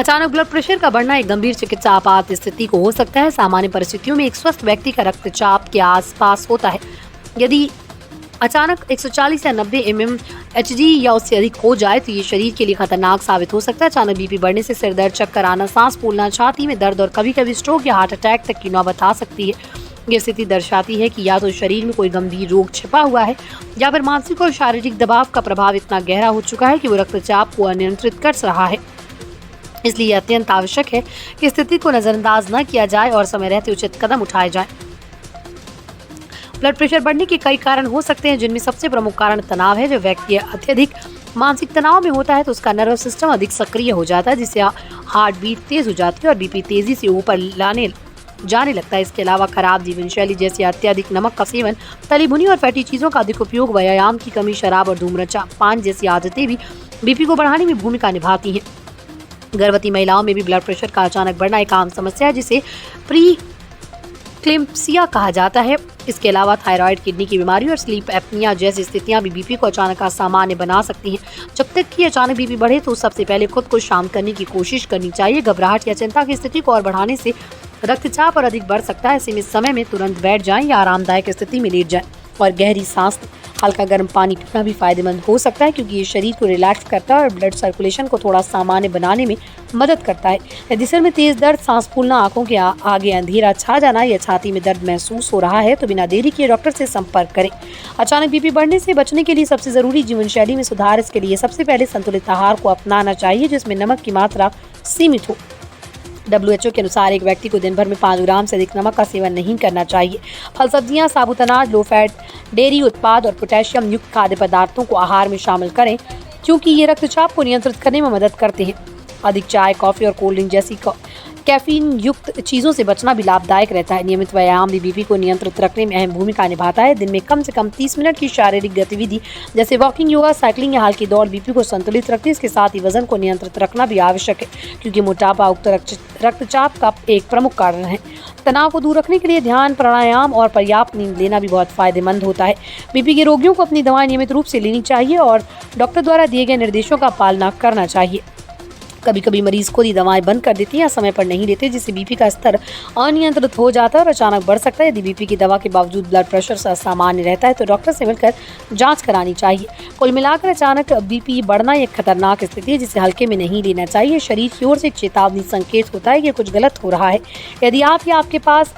अचानक blood pressure का बढ़ना एक गंभीर चिकित्सा आपात स्थिति को हो सकता है। सामान्य परिस्थितियों में एक स्वस्थ व्यक्ति का रक्तचाप के आसपास होता है। यदि अचानक 140 या 90 mmHg या उससे अधिक हो जाए तो ये शरीर के लिए खतरनाक साबित हो सकता है। अचानक बीपी बढ़ने से सिर दर्द, चक्कर आना, सांस फूलना, छाती में दर्द और कभी-कभी स्ट्रोक या हार्ट अटैक तक की नौबत आ सकती है। ये स्थिति दर्शाती है कि या तो शरीर में कोई गंभीर रोग छिपा हुआ है या फिर मानसिक और शारीरिक दबाव का प्रभाव इतना गहरा हो चुका है कि वो रक्तचाप को अनियंत्रित कर रहा है। इसलिए अत्यंत आवश्यक है कि स्थिति को नजरअंदाज न किया जाए और समय रहते उचित कदम उठाए जाएं। ब्लड प्रेशर बढ़ने के कई कारण हो सकते हैं, जिनमें सबसे प्रमुख कारण तनाव है। जब व्यक्ति अत्यधिक मानसिक तनाव में होता है तो उसका नर्वस सिस्टम अधिक सक्रिय हो जाता है, जिससे हार्ट बीट तेज हो जाती है और बीपी तेजी से ऊपर जाने लगता है। इसके अलावा खराब जीवन शैली जैसे अत्यधिक नमक का सेवन, तली भुनी और फैटी चीजों का अधिक उपयोग, व्यायाम की कमी, शराब और धूम्रपान जैसी आदतें भी बीपी को बढ़ाने में भूमिका निभाती हैं। गर्भवती महिलाओं में भी ब्लड प्रेशर का अचानक बढ़ना एक आम समस्या है, जिसे प्रीक्लेम्पसिया कहा जाता है। इसके अलावा थायराइड, किडनी की बीमारी और स्लीप एपनिया जैसी स्थितियां भी बीपी को अचानक असामान्य बना सकती हैं। जब तक कि अचानक बीपी बढ़े तो सबसे पहले खुद को शांत करने की कोशिश करनी चाहिए। घबराहट या चिंता की स्थिति को और बढ़ाने से रक्तचाप और अधिक बढ़ सकता है। ऐसे समय में तुरंत बैठ जाएं या आरामदायक स्थिति में लेट जाएं और गहरी सांस लें। हल्का गर्म पानी पीना भी फायदेमंद हो सकता है, क्योंकि ये शरीर को रिलैक्स करता है और ब्लड सर्कुलेशन को थोड़ा सामान्य बनाने में मदद करता है। यदि सिर में तेज दर्द, सांस फूलना, आंखों के आगे अंधेरा छा जाना या छाती में दर्द महसूस हो रहा है तो बिना देरी किए डॉक्टर से संपर्क करें। अचानक बीपी बढ़ने से बचने के लिए सबसे जरूरी जीवन शैली में सुधार। इसके लिए सबसे पहले संतुलित आहार को अपनाना चाहिए, जिसमें नमक की मात्रा सीमित हो। WHO के अनुसार एक व्यक्ति को दिन भर में 5 ग्राम से अधिक नमक का सेवन नहीं करना चाहिए। फल, सब्जियां, साबुत अनाज, लो फैट डेयरी उत्पाद और पोटेशियम युक्त खाद्य पदार्थों को आहार में शामिल करें, क्योंकि ये रक्तचाप को नियंत्रित करने में मदद करते हैं। अधिक चाय, कॉफी और कोल्ड ड्रिंक जैसी कैफीन युक्त चीज़ों से बचना भी लाभदायक रहता है। नियमित व्यायाम भी बीपी को नियंत्रित रखने में अहम भूमिका निभाता है। दिन में कम से कम 30 मिनट की शारीरिक गतिविधि जैसे वॉकिंग, योगा, साइकिलिंग या हल्की दौड़ बीपी को संतुलित रखती है। इसके साथ ही वजन को नियंत्रित रखना भी आवश्यक है, क्योंकि मोटापा उक्त रक्तचाप का एक प्रमुख कारण है। तनाव को दूर रखने के लिए ध्यान, प्राणायाम और पर्याप्त नींद लेना भी बहुत फायदेमंद होता है। बीपी के रोगियों को अपनी दवाएं नियमित रूप से लेनी चाहिए और डॉक्टर द्वारा दिए गए निर्देशों का पालना करना चाहिए। कभी कभी मरीज खुद ही दवाएं बंद कर देते हैं या समय पर नहीं लेते, जिससे बीपी का स्तर अनियंत्रित हो जाता है और अचानक बढ़ सकता है। यदि बीपी की दवा के बावजूद ब्लड प्रेशर सामान्य रहता है तो डॉक्टर से मिलकर जांच करानी चाहिए। कुल मिलाकर अचानक बीपी बढ़ना एक खतरनाक स्थिति है, जिसे हल्के में नहीं लेना चाहिए। शरीर की ओर से एक चेतावनी संकेत होता है कि कुछ गलत हो रहा है। यदि आप या आपके पास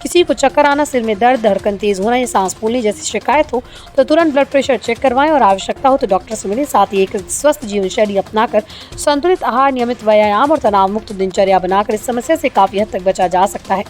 किसी को चक्कर आना, सिर में दर्द, धड़कन तेज होना या सांस फूलने जैसी शिकायत हो तो तुरंत ब्लड प्रेशर चेक करवाएं और आवश्यकता हो तो डॉक्टर से मिलें। साथ ही एक स्वस्थ जीवन शैली अपनाकर संतुलित आहार, नियमित व्यायाम और तनाव मुक्त दिनचर्या बनाकर इस समस्या से काफी हद तक बचा जा सकता है।